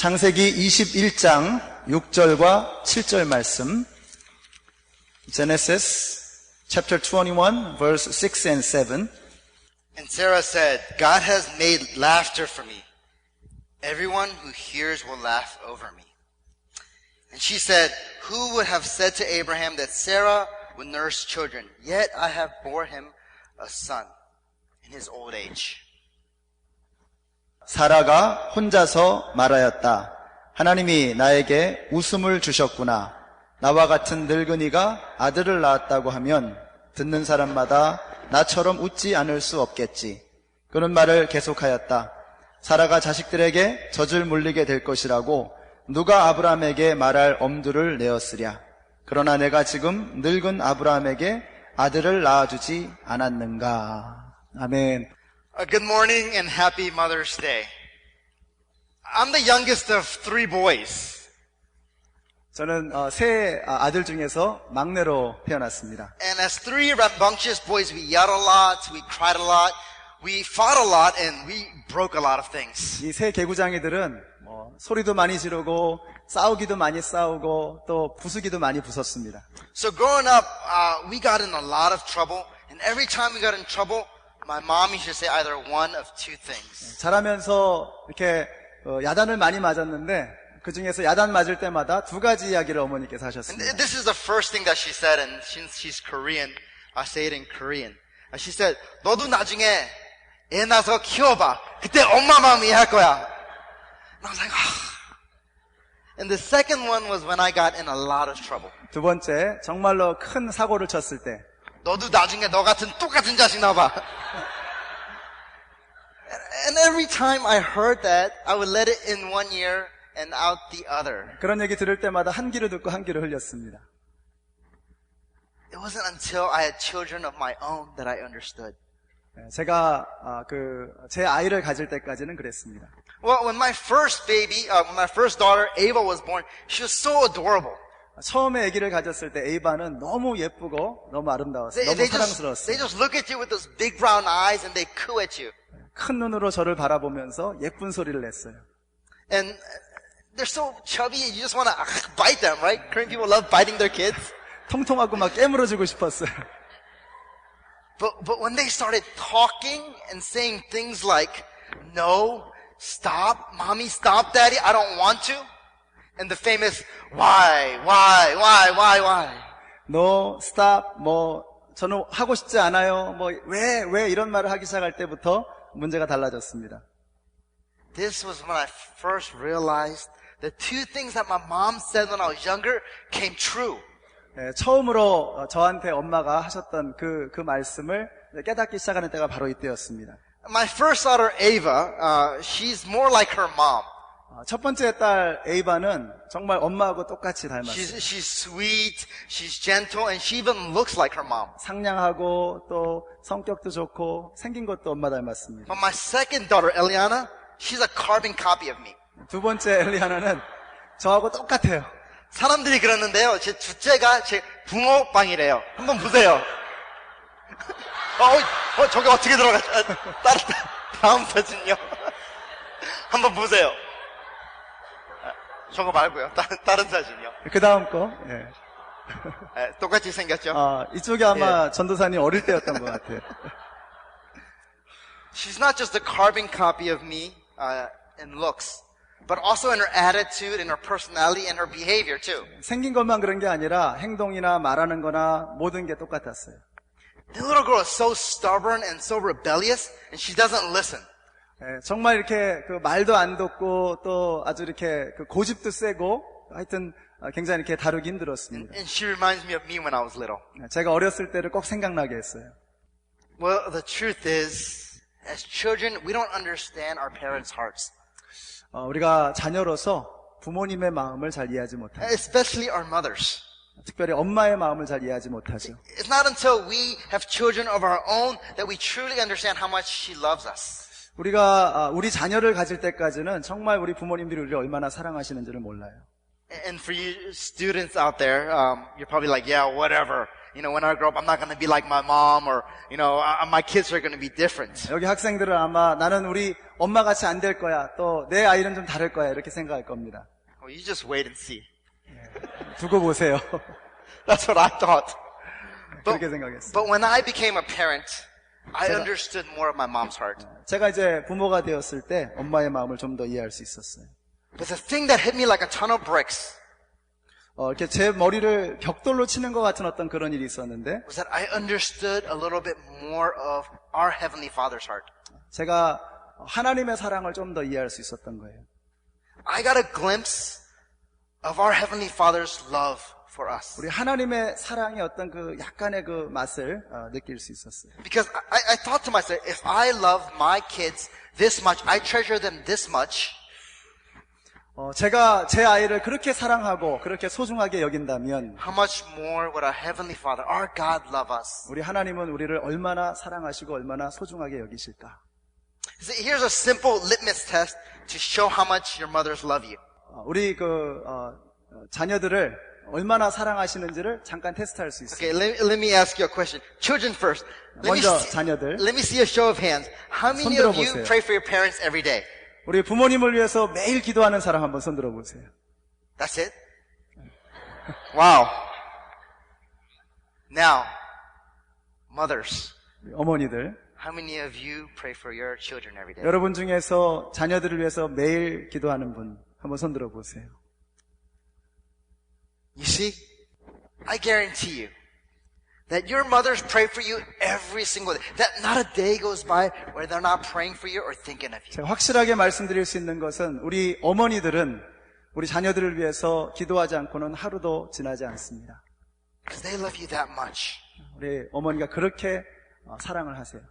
창세기 21장 6절과 7절 말씀. Genesis chapter 21 verse 6 and 7. And Sarah said, God has made laughter for me. Everyone who hears will laugh over me. And she said, who would have said to Abraham that Sarah would nurse children? Yet I have bore him a son in his old age. 사라가 혼자서 말하였다. 하나님이 나에게 웃음을 주셨구나. 나와 같은 늙은이가 아들을 낳았다고 하면 듣는 사람마다 나처럼 웃지 않을 수 없겠지. 그런 말을 계속하였다. 사라가 자식들에게 젖을 물리게 될 것이라고 누가 아브라함에게 말할 엄두를 내었으랴. 그러나 내가 지금 늙은 아브라함에게 아들을 낳아주지 않았는가. 아멘. Good morning and happy Mother's Day. I'm the youngest of three boys. 저는 세 아들 중에서 막내로 태어났습니다. And as three rambunctious boys, we yelled a lot, we cried a lot, we fought a lot, and we broke a lot of things. 이 세 개구장이들은 소리도 많이 지르고 싸우기도 많이 싸우고 또 부수기도 많이 부쉈습니다. So growing up, we got in a lot of trouble, and every time we got in trouble, my mom used to say either one of two things. 자라면서 이렇게 야단을 많이 맞았는데 그 중에서 야단 맞을 때마다 두 가지 이야기를 어머니께서 하셨습니다. And this is the first thing that she said, and since she's Korean, I say it in Korean. She said, 너도 나중에 애 낳아서 키워봐. 그때 엄마 마음 이해할 거야. And I was like, And the second one was when I got in a lot of trouble. 두 번째, 정말로 큰 사고를 쳤을 때 너도 나중에 너 같은 똑같은 자식 낳아봐. And every time I heard that, I would let it in one ear and out the other. 그런 얘기 들을 때마다 한 귀로 듣고 한 귀로 흘렸습니다. It wasn't until I had children of my own that I understood. 제가 제 아이를 가질 때까지는 그랬습니다. Well, when my first baby, when my first daughter Ava was born, she was so adorable. 처음에 아기를 가졌을 때 에이바는 너무 예쁘고 너무 아름다웠어요. 너무 사랑스러웠어요. They just look at you with those big brown eyes and they coo at you. 큰 눈으로 저를 바라보면서 예쁜 소리를 냈어요. And they're so chubby, you just want to bite them, right? Korean people love biting their kids. 통통하고 막 깨물어주고 싶었어요. But when they started talking and saying things like, no, stop, mommy, stop, daddy, I don't want to. And the famous, why? No, stop, 저는 하고 싶지 않아요. 왜 이런 말을 하기 시작할 때부터 문제가 달라졌습니다. This was when I first realized the two things that my mom said when I was younger came true. 처음으로 저한테 엄마가 하셨던 그 말씀을 깨닫기 시작하는 때가 바로 이때였습니다. My first daughter, Ava, she's more like her mom. 첫 번째 딸 에이바는 정말 엄마하고 똑같이 닮았어요. She's sweet, she's gentle, and she even looks like her mom. 상냥하고 또 성격도 좋고 생긴 것도 엄마 닮았습니다. But my second daughter, Eliana, she's a carbon copy of me. 두 번째 엘리아나는 저하고 똑같아요. 사람들이 그러는데요, 제 둘째가 제 붕어빵이래요. 한번 보세요. 저게 어떻게 들어가죠? 다음 사진요. 한번 보세요. 저거 말고요. 다른 사진이요. 그 다음 거. 예. 똑같이 생겼죠? 이쪽이 아마 전도사님 어릴 때였던 것 같아요. She's not just a carbon copy of me in looks, but also in her attitude, in her personality, and her behavior too. 생긴 것만 그런 게 아니라 행동이나 말하는 거나 모든 게 똑같았어요. The little girl is so stubborn and so rebellious, and she doesn't listen. 정말 이렇게 말도 안 듣고 또 아주 이렇게 고집도 세고 하여튼 굉장히 이렇게 다루기 힘들었습니다. And she reminds me of me when I was little. 제가 어렸을 때를 꼭 생각나게 했어요. Well, the truth is, as children, we don't understand our parents' hearts. 우리가 자녀로서 부모님의 마음을 잘 이해하지 못하죠. Especially our mothers. 특별히 엄마의 마음을 잘 이해하지 못하죠. It's not until we have children of our own that we truly understand how much she loves us. 우리가 우리 자녀를 가질 때까지는 정말 우리 부모님들이 우리를 얼마나 사랑하시는지를 몰라요. And for you students out there, you're probably like, yeah, whatever. when I grow up, I'm not going to be like my mom, or, my kids are going to be different. 여기 학생들은 아마 나는 우리 엄마 같이 안 될 거야. 또 내 아이는 좀 다를 거야. 이렇게 생각할 겁니다. Well, you just wait and see. 두고 보세요. That's what I thought. 그렇게 생각했어요. But when I became a parent, I understood more of my mom's heart. 제가 이제 부모가 되었을 때 엄마의 마음을 좀 더 이해할 수 있었어요. But the thing that hit me like a ton of bricks 이렇게 제 머리를 벽돌로 치는 것 같은 어떤 그런 일이 있었는데, was that I understood a little bit more of our Heavenly Father's heart. 제가 하나님의 사랑을 좀 더 이해할 수 있었던 거예요. I got a glimpse of our Heavenly Father's love for us. 우리 하나님의 사랑의 어떤 그 약간의 그 맛을 느낄 수 있었어요. Because I thought to myself, if I love my kids this much, I treasure them this much, 제가 제 아이를 그렇게 사랑하고 그렇게 소중하게 여긴다면 how much more would our Heavenly Father, our God, love us? 우리 하나님은 우리를 얼마나 사랑하시고 얼마나 소중하게 여기실까? See, here's a simple litmus test to show how much your mothers love you. 우리 자녀들을 얼마나 사랑하시는지를 잠깐 테스트할 수 있어요. Okay, let me ask you a question. Children first. 먼저 자녀들. Let me see a show of hands. How many 손 of you 들어보세요. pray for your parents every day? 우리 부모님을 위해서 매일 기도하는 사람 한번 손 들어보세요. That's it? Wow. Now, mothers, 어머니들, how many of you pray for your children every day? 여러분 중에서 자녀들을 위해서 매일 기도하는 분 한번 손 들어보세요. You see, I guarantee you that your mothers pray for you every single day. That not a day goes by where they're not praying for you or thinking of you. 제가 확실하게 말씀드릴 수 있는 것은 우리 어머니들은 우리 자녀들을 위해서 기도하지 않고는 하루도 지나지 않습니다. Because they love you that much. 우리 어머니가 그렇게 사랑을 하세요.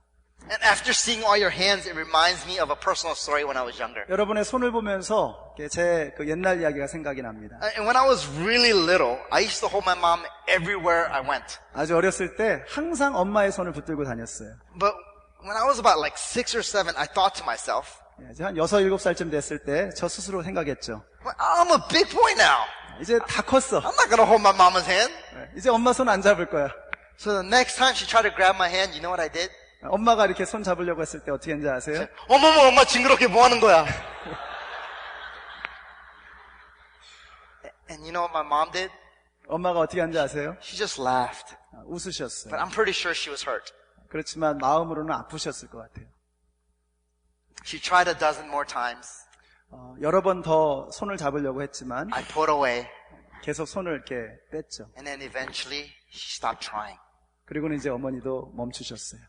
And after seeing all your hands, it reminds me of a personal story when I was younger. 여러분의 손을 보면서 제 그 옛날 이야기가 생각이 납니다. And when I was really little, I used to hold my mom everywhere I went. 아주 어렸을 때 항상 엄마의 손을 붙들고 다녔어요. But when I was about like 6 or 7, I thought to myself, 이제 한 6, 7살쯤 됐을 때 저 스스로 생각했죠. I'm a big boy now. 이제 다 컸어. I'm not going to hold my mama's hand. 이제 엄마 손 안 잡을 거야. So the next time she tried to grab my hand, you know what I did? 엄마가 이렇게 손 잡으려고 했을 때 어떻게 했는지 아세요? 어머머, 엄마 징그럽게 뭐 하는 거야? And you know what my mom did? 엄마가 어떻게 했는지 아세요? She just laughed. 웃으셨어요. But I'm pretty sure she was hurt. 그렇지만 마음으로는 아프셨을 것 같아요. She tried a dozen more times. 여러 번 더 손을 잡으려고 했지만 I pulled away. 계속 손을 이렇게 뺐죠. And then eventually, she stopped trying. 그리고는 이제 어머니도 멈추셨어요.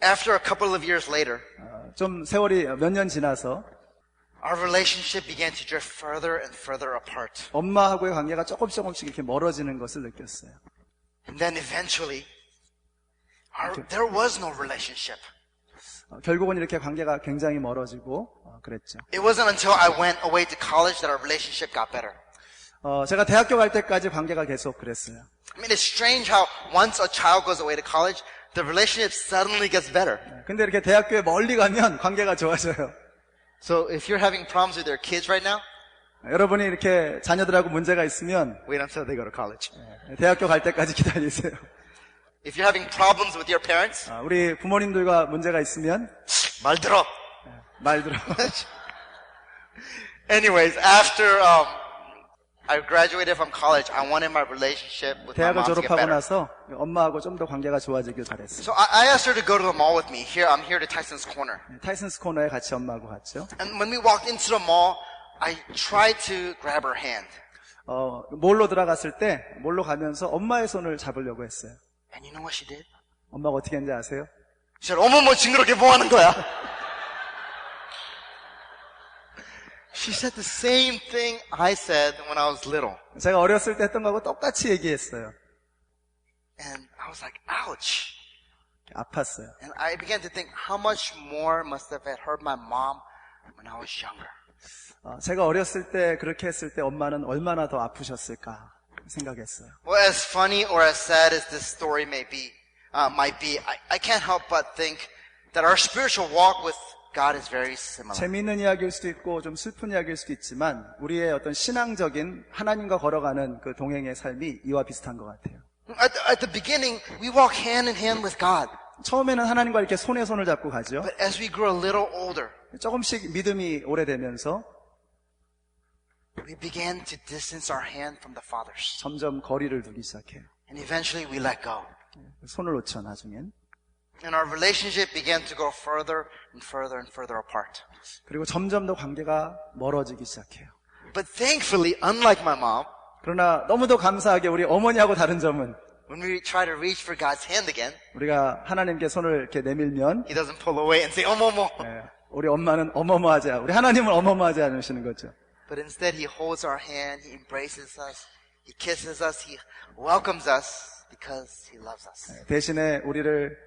After a couple of years later, 좀 세월이 몇 년 지나서 our relationship began to drift further and further apart. 엄마하고의 관계가 조금씩 이렇게 멀어지는 것을 느꼈어요. And then eventually, there was no relationship. 결국은 이렇게 관계가 굉장히 멀어지고 그랬죠. It wasn't until I went away to college that our relationship got better. 제가 대학교 갈 때까지 관계가 계속 그랬어요. I mean, it's strange how once a child goes away to college, the relationship suddenly gets better. 근데 이렇게 대학교에 멀리 가면 관계가 좋아져요. So if you're having problems with your kids right now, 여러분이 이렇게 자녀들하고 문제가 있으면 wait until they go to college. 대학교 갈 때까지 기다리세요. If you're having problems with your parents, 우리 부모님들과 문제가 있으면 말 들어. 말 들어. Anyways, after I graduated from college, I wanted my relationship with my 대학을 mom to get 졸업하고 better. 나서 엄마하고 좀 더 관계가 좋아지길 잘했어요. So I asked her to go to the mall with me. I'm here to Tyson's Corner. 타이슨스 코너에 같이 엄마하고 갔죠. And when we walked into the mall, I tried to grab her hand. 몰로 들어갔을 때 몰로 가면서 엄마의 손을 잡으려고 했어요. And you know what she did? 엄마가 어떻게 했는지 아세요? She said, 어머머, 징그럽게 뭐 하는 거야? She said the same thing I said when I was little. 제가 어렸을 때 했던 거하고 똑같이 얘기했어요. And I was like, ouch. 아팠어요. And I began to think, how much more must have hurt my mom when I was younger? 제가 어렸을 때 그렇게 했을 때 엄마는 얼마나 더 아프셨을까 생각했어요. Well, as funny or as sad as this story might be, I can't help but think that our spiritual walk with God is very similar. 재미있는 이야기일 수도 있고 좀 슬픈 이야기일 수도 있지만 우리의 어떤 신앙적인 하나님과 걸어가는 그 동행의 삶이 이와 비슷한 것 같아요. At the beginning, we walk hand in hand with God. 처음에는 하나님과 이렇게 손에 손을 잡고 가죠. But as we grow a little older, 조금씩 믿음이 오래되면서 we began to distance our hand from the Father's. 점점 거리를 두기 시작해요. And eventually we let go. 손을 놓죠, 나중엔. And our relationship began to go further and further and further apart. 그리고 점점 더 관계가 멀어지기 시작해요. But thankfully, unlike my mom, 그러나 너무도 감사하게 우리 어머니하고 다른 점은 when we try to reach for God's hand again, 우리가 하나님께 손을 이렇게 내밀면 He doesn't pull away and say, 어머머. 우리 엄마는 어머머하지 않아. 우리 하나님은 어머머하지 않으시는 거죠. But instead, He holds our hand, He embraces us, He kisses us, He welcomes us because He loves us. 대신에 우리를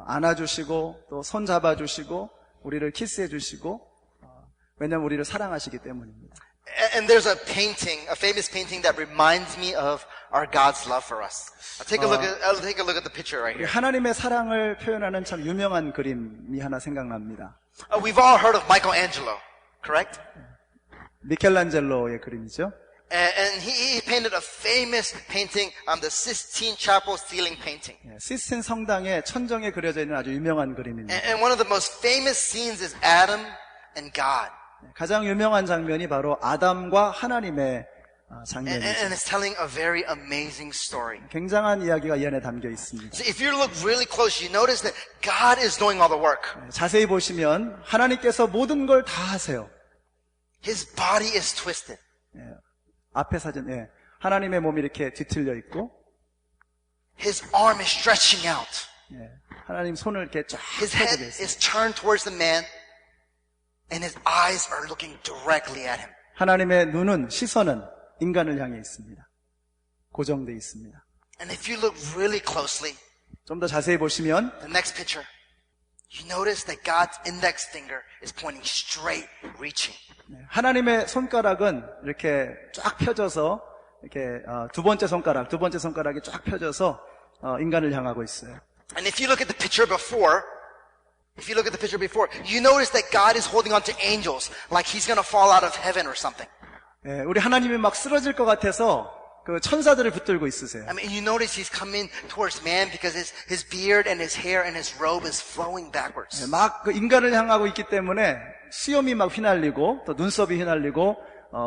안아주시고 또 손 잡아주시고 우리를 키스해주시고 왜냐하면 우리를 사랑하시기 때문입니다. And there's a painting, a famous painting that reminds me of our God's love for us. I'll take a look at the picture right here. 하나님의 사랑을 표현하는 참 유명한 그림이 하나 생각납니다. We've all heard of Michelangelo, correct? 미켈란젤로의 그림이죠. And he painted a famous painting, the Sistine Chapel ceiling painting. 시스틴 성당에 천정에 그려져 있는 아주 유명한 그림입니다. And one of the most famous scenes is Adam and God. 가장 유명한 장면이 바로 아담과 하나님의 And 장면이죠. it's telling a very amazing story. 굉장한 이야기가 이 안에 담겨 있습니다. So if you look really close, you notice that God is doing all the work. 자세히 보시면 하나님께서 모든 걸 다 하세요. His body is twisted. 앞에 사진, 하나님의 몸이 이렇게 뒤틀려 있고, His arm is stretching out. 하나님 손을 이렇게 쫙 His head 펴고 계세요. is turned towards the man, and his eyes are looking directly at him. 하나님의 눈은, 시선은 인간을 향해 있습니다. 고정되어 있습니다. And if you look really closely, 좀 더 자세히 보시면 the next picture, you notice that God's index finger is pointing straight, reaching. 하나님의 손가락은 이렇게 쫙 펴져서 이렇게 두 번째 손가락이 쫙 펴져서 인간을 향하고 있어요. And if you look at the picture before, you notice that God is holding on to angels like he's going to fall out of heaven or something. 우리 하나님이 막 쓰러질 것 같아서 그 천사들을 붙들고 있으세요. I mean, you notice he's coming towards man because his beard and his hair and his robe is flowing backwards. 막 그 인간을 향하고 있기 때문에 수염이 막 휘날리고 또 눈썹이 휘날리고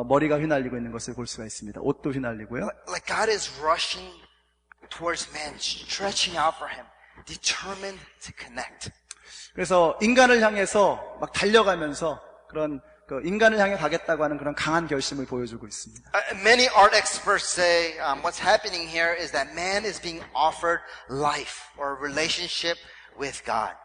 머리가 휘날리고 있는 것을 볼 수가 있습니다. 옷도 휘날리고요. Like God is rushing towards man, stretching out for him, determined to connect. 그래서 인간을 향해서 막 달려가면서 그런 그 인간을 향해 가겠다고 하는 그런 강한 결심을 보여주고 있습니다. Many art experts say what's happening here is that man is being offered life or a relationship with God.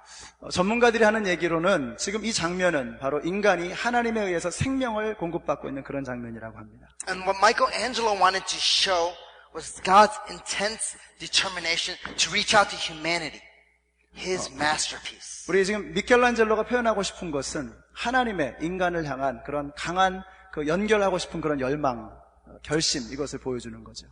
전문가들이 하는 얘기로는 지금 이 장면은 바로 인간이 하나님에 의해서 생명을 공급받고 있는 그런 장면이라고 합니다. And what Michelangelo wanted to show was God's intense determination to reach out to humanity. His masterpiece. 우리 지금 미켈란젤로가 표현하고 싶은 것은 하나님의 인간을 향한 그런 강한 그 연결하고 싶은 그런 열망, 결심 이것을 보여주는 거죠.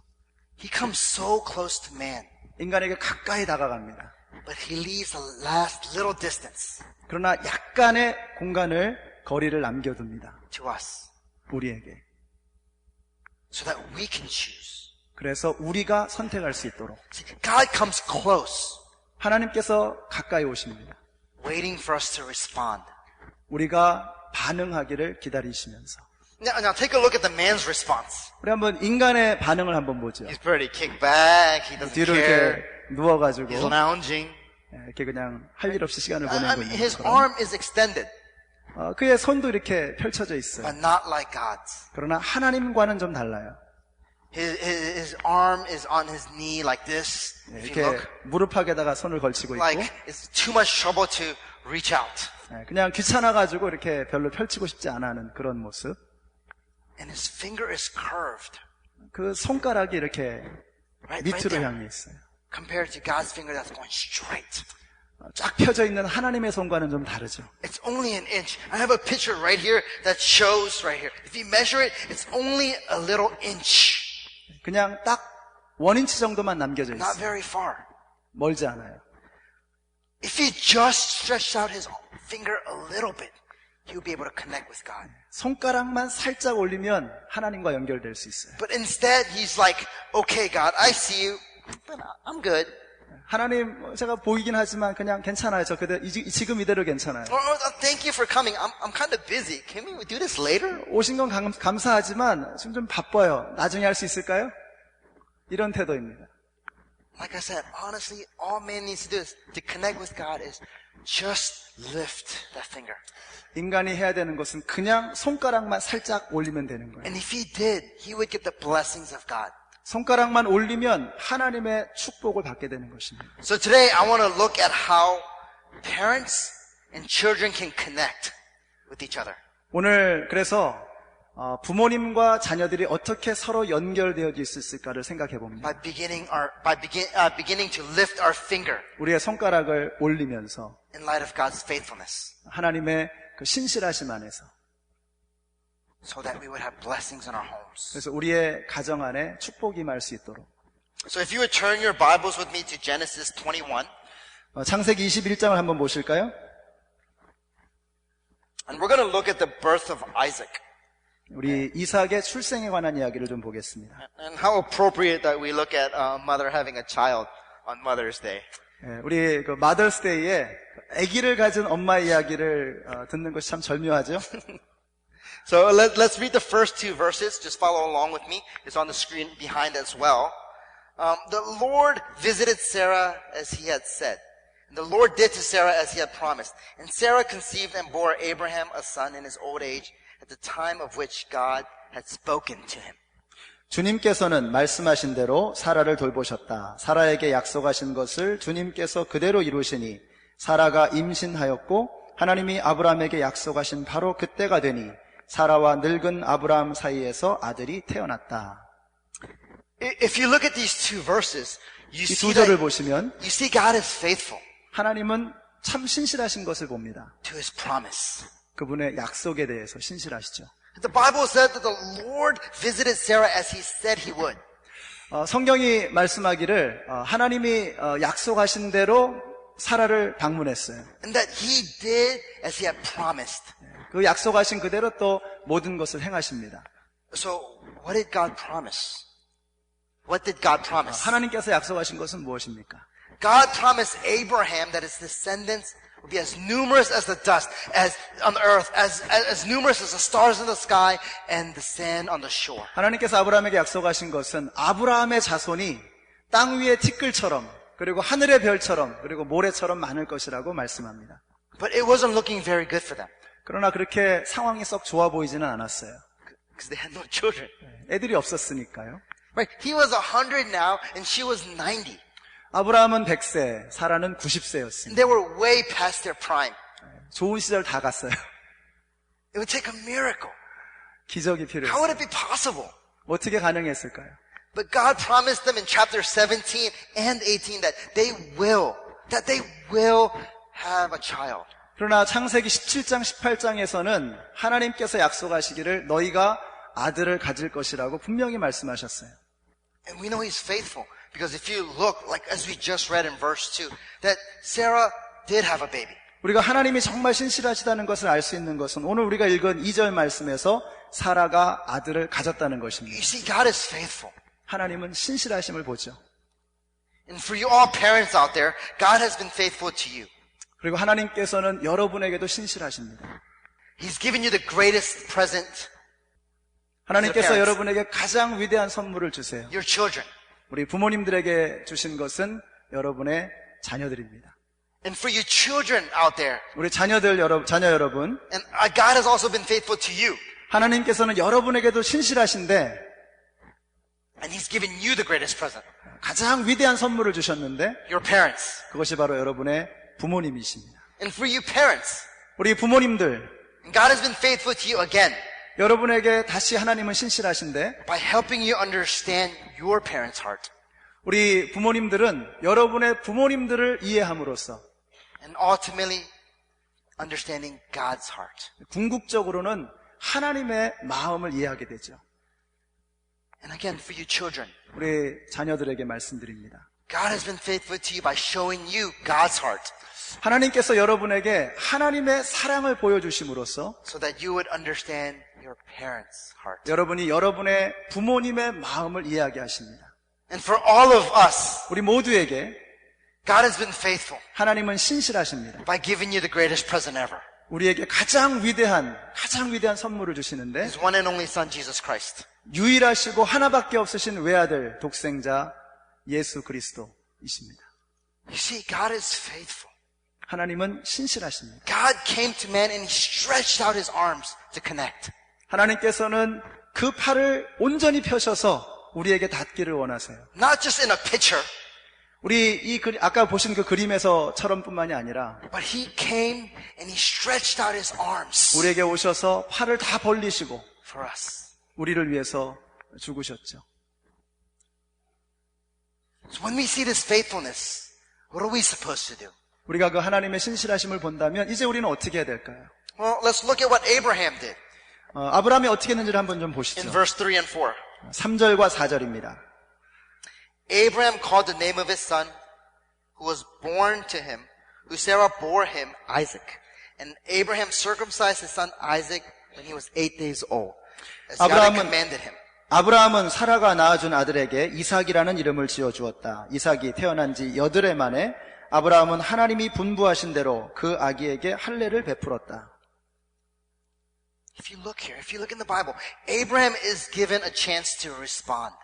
He comes so close to man. 인간에게 가까이 다가갑니다. But he leaves a last little distance 그러나 약간의 공간을 거리를 남겨둡니다. to us 우리에게. so that we can choose. 그래서 우리가 선택할 수 있도록. See, God comes close, 하나님께서 가까이 오십니다. waiting for us to respond. 우리가 반응하기를 기다리시면서. Now take a look at the man's response. 우리 한번 인간의 반응을 한번 보죠. He's pretty kicked back. He doesn't 뒤로 care. 이렇게 누워가지고 He's lounging. 이렇게 그냥 할 일 없이 시간을 I 보내고 mean, 있는 his 것처럼. arm is extended, 그의 손도 이렇게 펼쳐져 있어요. but not like God's. 그러나 하나님과는 좀 달라요. His arm is on his knee like this. If 이렇게 you look, 무릎팍에다가 손을 걸치고 있고 like it's too much trouble to reach out. 그냥 귀찮아가지고 이렇게 별로 펼치고 싶지 않아 하는 그런 모습. And his finger is curved, 그 손가락이 이렇게 right 밑으로 there, 향해 있어요. compared to God's finger that's going straight. 쫙 펴져 있는 하나님의 손과는 좀 다르죠. It's only an inch. I have a picture right here that shows right here. If you measure it, it's only a little inch. 그냥 딱 1인치 정도만 남겨져 Not 있어요. very far. 멀지 않아요. If he just stretched out his finger a little bit, he would be able to connect with God. 손가락만 살짝 올리면 하나님과 연결될 수 있어요. But instead, he's like, okay, God, I see you. but I'm good. 하나님, 제가 보이긴 하지만 그냥 괜찮아요. 저 그대로, 지금 이대로 괜찮아요. Or thank you for coming. I'm kind of busy. Can we do this later? 오신 건 감사하지만 지금 좀 바빠요. 나중에 할 수 있을까요? 이런 태도입니다. Like I said, honestly, all man needs to do is to connect with God is just lift that finger. 인간이 해야 되는 것은 그냥 손가락만 살짝 올리면 되는 거예요. And if he did, he would get the blessings of God. 손가락만 올리면 하나님의 축복을 받게 되는 것입니다. So today I want to look at how parents and children can connect with each other. 오늘 그래서 부모님과 자녀들이 어떻게 서로 연결되어 있을까를 생각해 봅니다. By beginning to lift our finger 우리의 손가락을 올리면서 in light of God's faithfulness, 하나님의 그 신실하심 안에서, so that we would have blessings in our homes. 그래서 우리의 가정 안에 축복이 임할 수 있도록. So if you would turn your Bibles with me to Genesis 21, 창세기 21장을 한번 보실까요? and we're going to look at the birth of Isaac, 우리 이삭의 출생에 관한 이야기를 좀 보겠습니다. and how appropriate that we look at a mother having a child on Mother's Day. 우리 그 마더스데이에 아기를 가진 엄마의 이야기를 듣는 것이 참 절묘하죠. So let's read the first two verses. Just follow along with me. It's on the screen behind as well. The Lord visited Sarah as he had said. And the Lord did to Sarah as he had promised. And Sarah conceived and bore Abraham a son in his old age at the time of which God had spoken to him. 주님께서는 말씀하신 대로 사라를 돌보셨다. 사라에게 약속하신 것을 주님께서 그대로 이루시니 사라가 임신하였고 하나님이 아브라함에게 약속하신 바로 그때가 되니 사라와 늙은 아브라함 사이에서 아들이 태어났다. If you look at these two verses, 이 두 절을 보시면 you see God is faithful 하나님은 참 신실하신 것을 봅니다. to his promise. 그분의 약속에 대해서 신실하시죠. The Bible said that the Lord visited Sarah as he said he would. 성경이 말씀하기를 하나님이 약속하신 대로 사라를 방문했어요. And that he did as he had promised. 그 약속하신 그대로 또 모든 것을 행하십니다. So what did God promise? What did God promise? 하나님께서 약속하신 것은 무엇입니까? God promised Abraham that his descendants would be as numerous as the dust, as on the earth, as numerous as the stars in the sky and the sand on the shore. 하나님께서 아브라함에게 약속하신 것은 아브라함의 자손이 땅 위의 티끌처럼 그리고 하늘의 별처럼 그리고 모래처럼 많을 것이라고 말씀합니다. But it wasn't looking very good for them 그러나 그렇게 상황이 썩 좋아 보이지는 않았어요. because they had no children. 애들이 없었으니까요. Right? He was 100 now and she was 90. 아브라함은 100세, 사라는 90세였습니다. They were way past their prime. 좋은 시절 다 갔어요. It would take a miracle. 기적이 How would 필요했어요. it be possible? 어떻게 가능했을까요? But God promised them in chapter 17 and 18 that they will have a child. 그러나 창세기 17장, 18장에서는 하나님께서 약속하시기를 너희가 아들을 가질 것이라고 분명히 말씀하셨어요. And we know He's faithful because if you look, like as we just read in verse 2, that Sarah did have a baby. 우리가 하나님이 정말 신실하시다는 것을 알 수 있는 것은 오늘 우리가 읽은 2절 말씀에서 사라가 아들을 가졌다는 것입니다. You see, God is faithful. 하나님은 신실하심을 보죠. And for you all parents out there, God has been faithful to you. 그리고 하나님께서는 여러분에게도 신실하십니다. He's given you the greatest present, 하나님께서 여러분에게 가장 위대한 선물을 주세요. your children. 우리 부모님들에게 주신 것은 여러분의 자녀들입니다. And for you children out there, 우리 자녀 여러분, and God has also been faithful to you. 하나님께서는 여러분에게도 신실하신데 And He's given you the greatest present, 가장 위대한 선물을 주셨는데 your parents. 그것이 바로 여러분의 부모님이십니다. And for you parents, 우리 부모님들, God has been faithful to you again 여러분에게 다시 하나님은 신실하신데 by helping you understand your parents' heart. 우리 부모님들은 여러분의 부모님들을 이해함으로써 And ultimately, understanding God's heart. 궁극적으로는 하나님의 마음을 이해하게 되죠. And again, for you children, 우리 자녀들에게 말씀드립니다. God has been faithful to you by showing you God's heart 하나님께서 여러분에게 하나님의 사랑을 보여주심으로써 so that you would understand your parents' heart. 여러분이 여러분의 부모님의 마음을 이해하게 하십니다. And for all of us, 우리 모두에게 God has been faithful 하나님은 신실하십니다. by giving you the greatest present ever. 우리에게 가장 위대한 선물을 주시는데 His one and only Son, Jesus Christ. 유일하시고 하나밖에 없으신 외아들 독생자 예수 그리스도이십니다. You see, God is faithful. 하나님은 신실하십니다. God came to man and He stretched out His arms to connect. 하나님께서는 그 팔을 온전히 펴셔서 우리에게 닿기를 원하세요. Not just in a picture, 우리 아까 보신 그 그림에서처럼 뿐만이 아니라 but He came and He stretched out His arms 우리에게 오셔서 팔을 다 벌리시고 for us. 우리를 위해서 죽으셨죠. So when we see this faithfulness, what are we supposed to do? 우리가 그 하나님의 신실하심을 본다면 이제 우리는 어떻게 해야 될까요? Well, let's look at what Abraham did 아브라함이 어떻게 했는지를 한번 좀 in 보시죠. verse 3 and 4. 3절과 4절입니다. Abraham called the name of his son, who was born to him, who Sarah bore him, Isaac. And Abraham circumcised his son Isaac when he was 8 days old, as God had commanded him. 아브라함은 사라가 낳아준 아들에게 이삭이라는 이름을 지어주었다. 이삭이 태어난 지 8해 만에 아브라함은 하나님이 분부하신 대로 그 아기에게 할례를 베풀었다. If you look in the Bible, Abraham is given a chance to respond.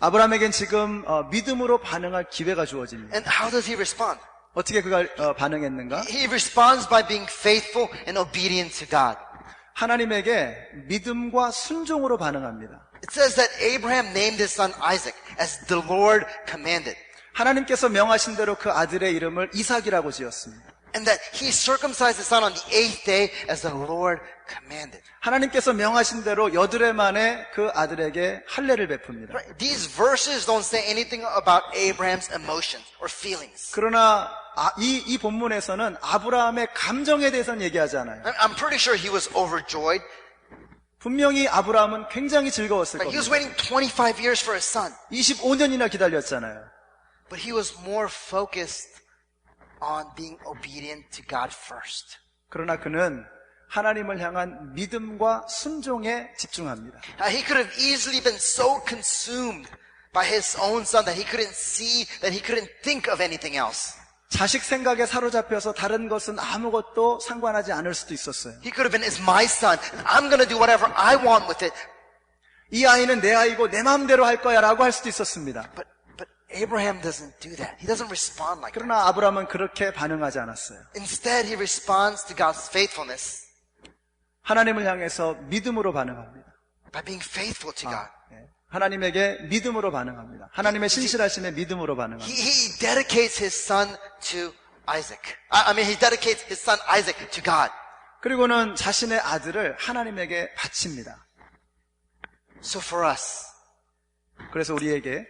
아브라함에겐 지금 믿음으로 반응할 기회가 주어집니다. And how does he respond? 어떻게 그가 반응했는가? He responds by being faithful and obedient to God. 하나님에게 믿음과 순종으로 반응합니다. It says that Abraham named his son Isaac as the Lord commanded. 하나님께서 명하신 대로 그 아들의 이름을 이삭이라고 지었습니다. And that he circumcised his son on the 8th day as the Lord commanded. 하나님께서 명하신 대로 8해 만에 그 아들에게 할례를 베풉니다. Right? These verses don't say anything about Abraham's emotions or feelings. 그러나 이 본문에서는 아브라함의 감정에 대해서는 얘기하지 않아요. I'm pretty sure he was overjoyed. 분명히 아브라함은 굉장히 즐거웠을 He was 겁니다. waiting 25 years for his son. 25년이나 기다렸잖아요. But he was more focused on being obedient to God first. 그러나 그는 하나님을 향한 믿음과 순종에 집중합니다. He could have easily been so consumed by his own son that he couldn't see, that he couldn't think of anything else. 자식 생각에 사로잡혀서 다른 것은 아무것도 상관하지 않을 수도 있었어요. He could have been, it's my son, and I'm going to do whatever I want with it. 이 아이는 내 아이고 내 마음대로 할 거야 라고 할 수도 있었습니다. But Abraham doesn't do that. He doesn't respond like that. 그러나 아브라함은 그렇게 반응하지 않았어요. Instead, he responds to God's faithfulness 하나님을 향해서 믿음으로 반응합니다. by being faithful to God. 하나님에게 믿음으로 반응합니다. 하나님의 신실하심에 믿음으로 반응합니다. He dedicates his son to Isaac. He dedicates his son Isaac to God. 그리고는 자신의 아들을 하나님에게 바칩니다. So for us, 그래서 우리에게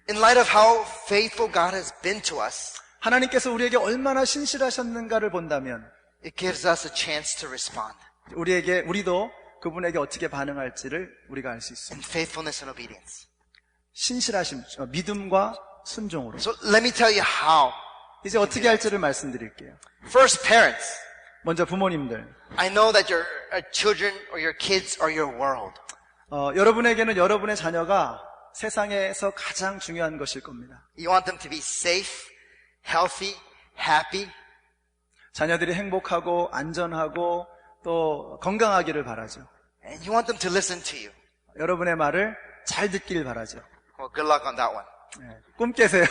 in light of how faithful God has been to us, 하나님께서 우리에게 얼마나 신실하셨는가를 본다면 it gives us a chance to respond 우리도 그분에게 어떻게 반응할지를 우리가 알 수 있습니다. in faithfulness and obedience. 신실하심, 믿음과 순종으로. So let me tell you how. 이제 어떻게 할지를 말씀드릴게요. First, parents. 먼저 부모님들. I know that your children or your kids are your world. 여러분에게는 여러분의 자녀가 세상에서 가장 중요한 것일 겁니다. You want them to be safe, healthy, happy. 자녀들이 행복하고 안전하고 또 건강하기를 바라죠. And you want them to listen to you. 여러분의 말을 잘 듣길 바라죠. Well, good luck on that one. 꿈 깨세요.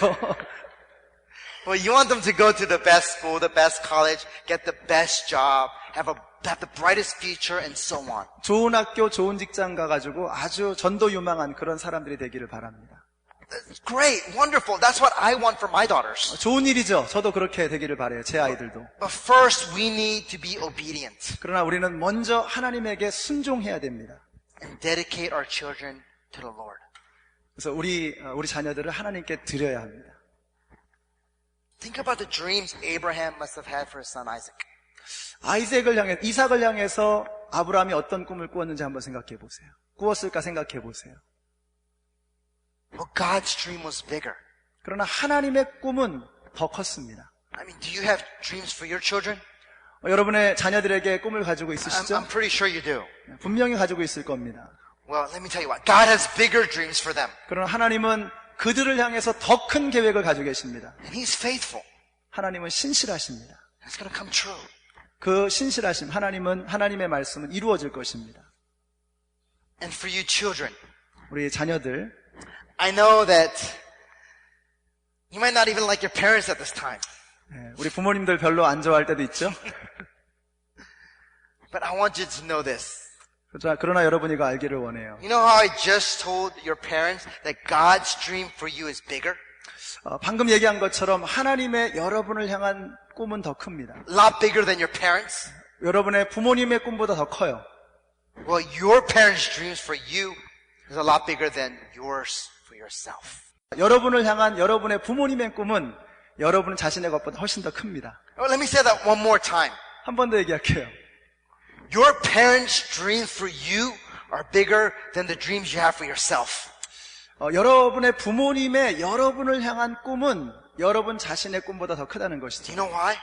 Well, you want them to go to the best school, the best college, get the best job, have the brightest future, and so on. 좋은 학교, 좋은 직장 가가지고 아주 전도 유망한 그런 사람들이 되기를 바랍니다. That's great, wonderful. That's what I want for my daughters. 좋은 일이죠. 저도 그렇게 되기를 바라요. 제 아이들도. But first, we need to be obedient 그러나 우리는 먼저 하나님에게 순종해야 됩니다. and dedicate our children to the Lord. 그래서 우리 자녀들을 하나님께 드려야 합니다. Think about the dreams Abraham must have had for his son Isaac. 이삭을 향해서 아브라함이 어떤 꿈을 꾸었는지 한번 생각해 보세요. 꾸었을까 생각해 보세요. Well, God's dream was bigger. 그러나 하나님의 꿈은 더 컸습니다. I mean, do you have dreams for your children? 여러분의 자녀들에게 꿈을 가지고 있으시죠? I'm pretty sure you do. 분명히 가지고 있을 겁니다. Well, let me tell you what. God has bigger dreams for them. 그러나 하나님은 그들을 향해서 더 큰 계획을 가지고 계십니다. And He's faithful. 하나님은 신실하십니다. It's going to come true. 그 신실하심, 하나님의 말씀은 이루어질 것입니다. And for you children, 우리 자녀들, I know that you might not even like your parents at this time. 우리 부모님들 별로 안 좋아할 때도 있죠. But I want you to know this. 그러나 여러분이 이거 알기를 원해요. You know how I just told your parents that God's dream for you is bigger? 방금 얘기한 것처럼 하나님의 여러분을 향한 꿈은 더 큽니다. A lot bigger than your parents? 여러분의 부모님의 꿈보다 더 커요. Well, your parents' dreams for you is a lot bigger than yours for yourself. 여러분을 향한 여러분의 부모님의 꿈은 여러분 자신의 것보다 훨씬 더 큽니다. Well, let me say that one more time. 한 번 더 얘기할게요. Your parents' dreams for you are bigger than the dreams you have for yourself. 여러분의 부모님의 여러분을 향한 꿈은 여러분 자신의 꿈보다 더 크다는 Do 것이죠. you know why?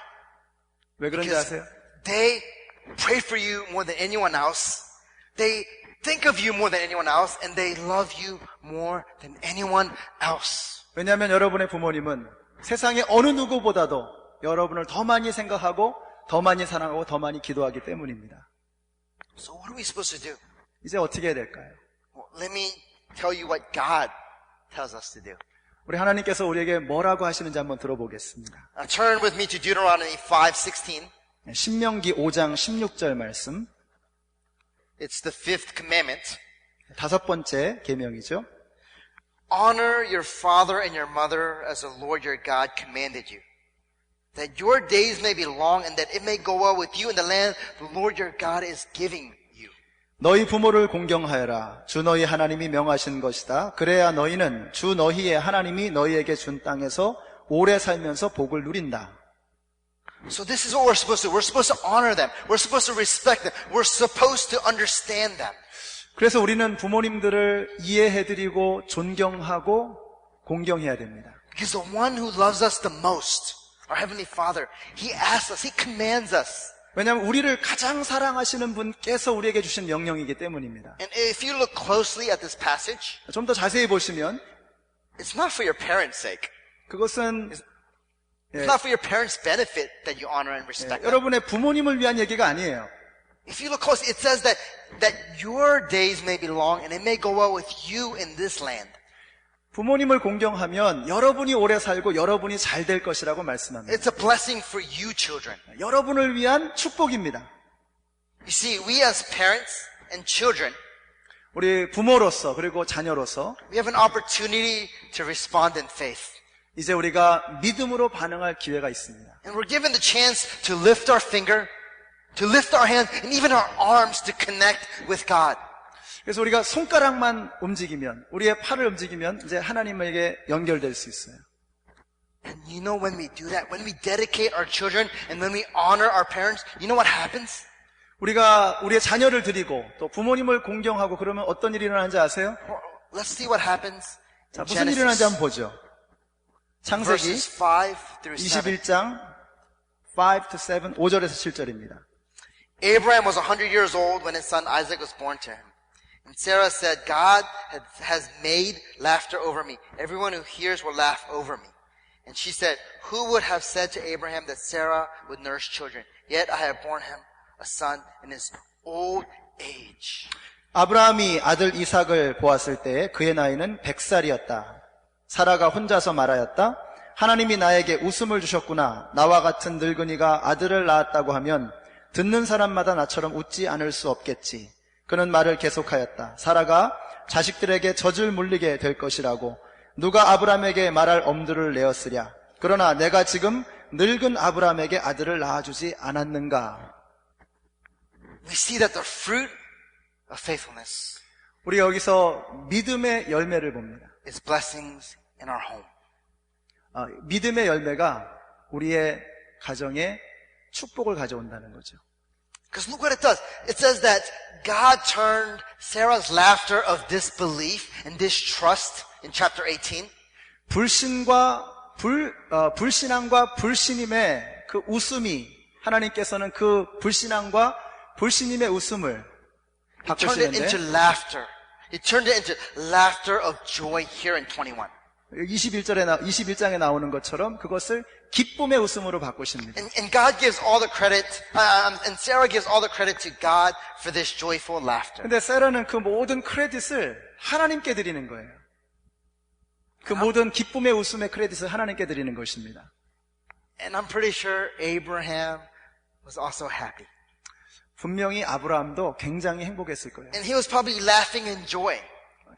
왜 그런지 Because 아세요? they pray for you more than anyone else. They think of you more than anyone else, and they love you more than anyone else. 왜냐하면 여러분의 부모님은 세상의 어느 누구보다도 여러분을 더 많이 생각하고 더 많이 사랑하고 더 많이 기도하기 때문입니다. So what are we supposed to do? 이제 어떻게 해야 될까요? Well, let me tell you what God tells us to do. 우리 하나님께서 우리에게 뭐라고 하시는지 한번 들어보겠습니다. Turn with me to Deuteronomy 5:16. 신명기 5장 16절 말씀, It's the fifth commandment. 5번째 계명이죠. Honor your father and your mother as the Lord your God commanded you, that your days may be long and that it may go well with you in the land the Lord your God is giving you. 너희 부모를 공경하여라. 주 너희 하나님이 명하신 것이다. 그래야 너희는 주 너희의 하나님이 너희에게 준 땅에서 오래 살면서 복을 누린다. So this is what we're supposed to do. We're supposed to honor them. We're supposed to respect them. We're supposed to understand them. 그래서 우리는 부모님들을 이해해드리고 존경하고 공경해야 됩니다. Because the one who loves us the most, our Heavenly Father, He asks us, He commands us. 왜냐하면 우리를 가장 사랑하시는 분께서 우리에게 주신 명령이기 때문입니다. And if you look closely at this passage, 좀 더 자세히 보시면 it's not for your parents' sake. 그것은 It's not for your parents' benefit that you honor and respect them. 여러분의 부모님을 위한 얘기가 아니에요. If you look closely, it says that your days may be long and it may go well with you in this land. 부모님을 공경하면 여러분이 오래 살고 여러분이 잘 될 것이라고 말씀합니다. It's a blessing for you children. 여러분을 위한 축복입니다. You see, we as parents and children, 우리 부모로서 그리고 자녀로서 we have an opportunity to respond in faith. 이제 우리가 믿음으로 반응할 기회가 있습니다. And we're given the chance to lift our finger, to lift our hands, and even our arms to connect with God. 그래서 우리가 손가락만 움직이면, 우리의 팔을 움직이면 이제 하나님에게 연결될 수 있어요. And you know when we do that, when we dedicate our children and when we honor our parents, you know what happens? 우리가 우리의 자녀를 드리고 또 부모님을 공경하고 그러면 어떤 일이 일어나는지 아세요? Let's see what happens. 자, 무슨 일이 일어나는지 한번 보죠. 창세기 Verses 5 through 7. 21장 5-7, 5절에서 7절입니다. Abraham was 100 years old when his son Isaac was born to him. And Sarah said, God has made laughter over me. Everyone who hears will laugh over me. And she said, who would have said to Abraham that Sarah would nurse children? Yet I have borne him a son in his old age. 아브라함이 아들 이삭을 보았을 때 그의 나이는 100살이었다. 사라가 혼자서 말하였다. 하나님이 나에게 웃음을 주셨구나. 나와 같은 늙은이가 아들을 낳았다고 하면 듣는 사람마다 나처럼 웃지 않을 수 없겠지. 그는 말을 계속하였다. 사라가 자식들에게 젖을 물리게 될 것이라고 누가 아브라함에게 말할 엄두를 내었으랴. 그러나 내가 지금 늙은 아브라함에게 아들을 낳아주지 않았는가. We see that the fruit of faithfulness 우리 여기서 믿음의 열매를 봅니다. is blessings in our home. 믿음의 열매가 우리의 가정에 축복을 가져온다는 거죠. Because look what it does. It says that God turned Sarah's laughter of disbelief and distrust in chapter 18 불신앙과 불신임의 그 웃음이 하나님께서는 그 불신앙과 불신임의 웃음을 He turned it into 바꾸시는데 laughter. He turned it into laughter of joy here in 21. 21장에 나오는 것처럼 그것을 기쁨의 웃음으로 바꾸십니다. And God gives all the credit, and Sarah gives all the credit to God for this joyful laughter. 근데 세라는 그 모든 크레딧을 하나님께 드리는 거예요. 그 모든 기쁨의 웃음의 크레딧을 하나님께 드리는 것입니다. And I'm pretty sure Abraham was also happy. 분명히 아브라함도 굉장히 행복했을 거예요. And he was probably laughing in joy.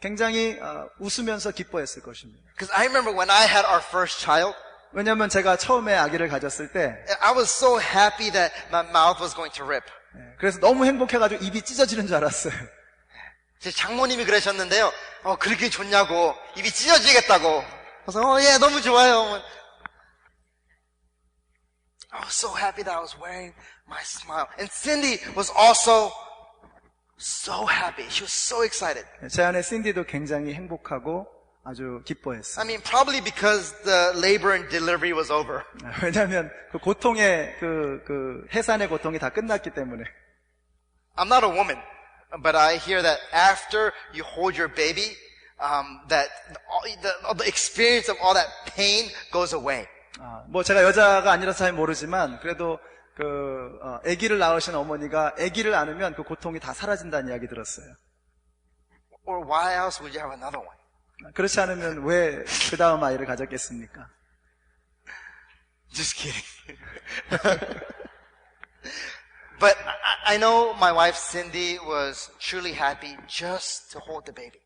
굉장히 웃으면서 기뻐했을 것입니다. Because I remember when I had our first child, 왜냐하면 제가 처음에 아기를 가졌을 때 I was so happy that my mouth was going to rip. 그래서 너무 행복해가지고 입이 찢어지는 줄 알았어요. 제 장모님이 그러셨는데요. 그렇게 좋냐고. 입이 찢어지겠다고. 그래서 예, 너무 좋아요. I was so happy that I was wearing my smile. And Cindy was also so happy. She was so excited. 제 아내 신디도 굉장히 행복하고 아주 기뻐했어요. I mean, probably because the labor and delivery was over. 왜냐하면 그 고통의 그 해산의 고통이 다 끝났기 때문에. I'm not a woman, but I hear that after you hold your baby, that the experience of all that pain goes away. 뭐 제가 여자가 아니라서 잘 모르지만 그래도 아기를 낳으신 어머니가 아기를 안으면 그 고통이 다 사라진다는 이야기 들었어요. Or why else would you have another one? 그렇지 않으면 왜 그 다음 아이를 가졌겠습니까? Just kidding. But I know my wife Cindy was truly happy just to hold the baby.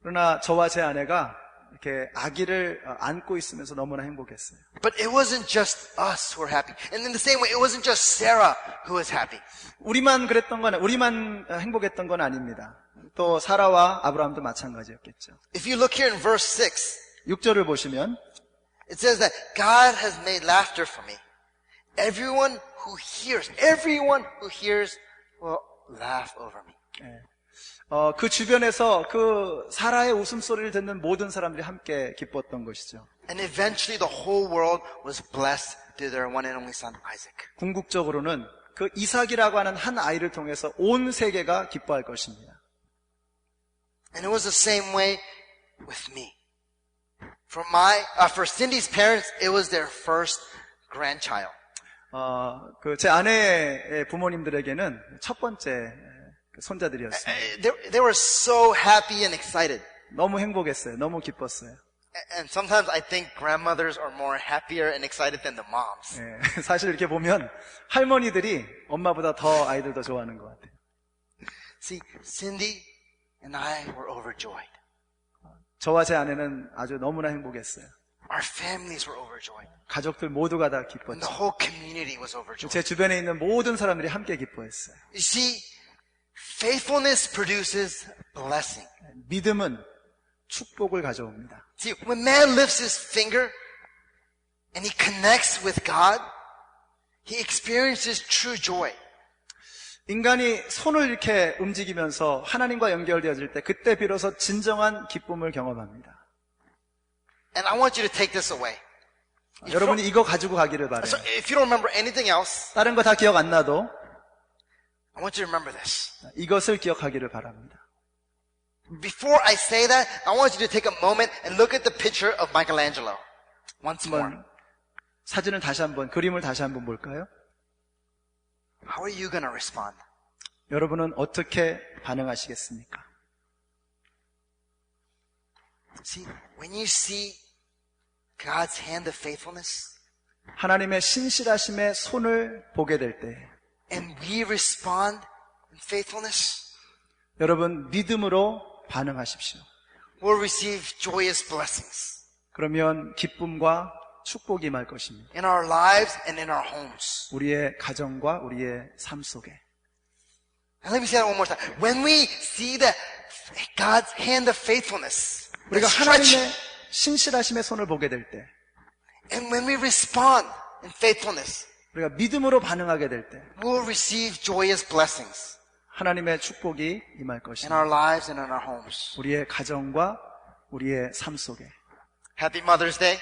그러나 저와 제 아내가 이렇게 아기를 안고 있으면서 너무나 행복했어요. But it wasn't just us who were happy. And in the same way, it wasn't just Sarah who was happy. 우리만 행복했던 건 아닙니다. 또 사라와 아브라함도 마찬가지였겠죠. If you look here in verse 6, 6절을 보시면 it says that God has made laughter for me. Everyone who hears will laugh over me. 그 주변에서 그 사라의 웃음소리를 듣는 모든 사람들이 함께 기뻤던 것이죠. And eventually the whole world was blessed through their one and only son, Isaac. 궁극적으로는 그 이삭이라고 하는 한 아이를 통해서 온 세계가 기뻐할 것입니다. And it was the same way with me. For Cindy's parents, it was their first grandchild. 제 아내의 부모님들에게는 첫 번째 손자들이었어요. They were so happy and excited. 너무 행복했어요. 너무 기뻤어요. And sometimes I think grandmothers are more happier and excited than the moms. 사실 이렇게 보면 할머니들이 엄마보다 더 아이들 더 좋아하는 것 같아요. See, Cindy and I were overjoyed. 저와 제 아내는 아주 너무나 행복했어요. Our families were overjoyed. 가족들 모두가 다 And 기뻤죠. the whole community was overjoyed. 제 주변에 있는 모든 사람들이 함께 기뻐했어요. You see, faithfulness produces blessing. 믿음은 축복을 가져옵니다. See, when man lifts his finger and he connects with God, he experiences true joy. 인간이 손을 이렇게 움직이면서 하나님과 연결되어질 때 그때 비로소 진정한 기쁨을 경험합니다. And I want you to take this away. 여러분이 이거 가지고 가기를 바래요. So if you don't remember anything else, 다른 거 다 기억 안 나도 I want you to remember this. 이것을 기억하기를 바랍니다. Before I say that, I want you to take a moment and look at the picture of Michelangelo. Once more. 한번 사진을 다시 한번, 그림을 다시 한번 볼까요? How are you going to respond? 여러분은 어떻게 반응하시겠습니까? See, when you see God's hand of faithfulness, 하나님의 신실하심의 손을 보게 될 때, and we respond in faithfulness, 여러분 믿음으로 반응하십시오. we'll receive joyous blessings 그러면 기쁨과 축복이 임할 것입니다. in our lives and in our homes. 우리의 가정과 우리의 삶 속에. And let me say that one more time. When we see that God's hand of faithfulness, 우리가 stretch, 하나님의 신실하심의 손을 보게 될 때, and when we respond in faithfulness, 우리가 믿음으로 반응하게 될 때, we'll receive joyous blessings 하나님의 축복이 임할 in 것입니다. our lives and in our homes. 우리의 가정과 우리의 삶 속에. Happy Mother's Day.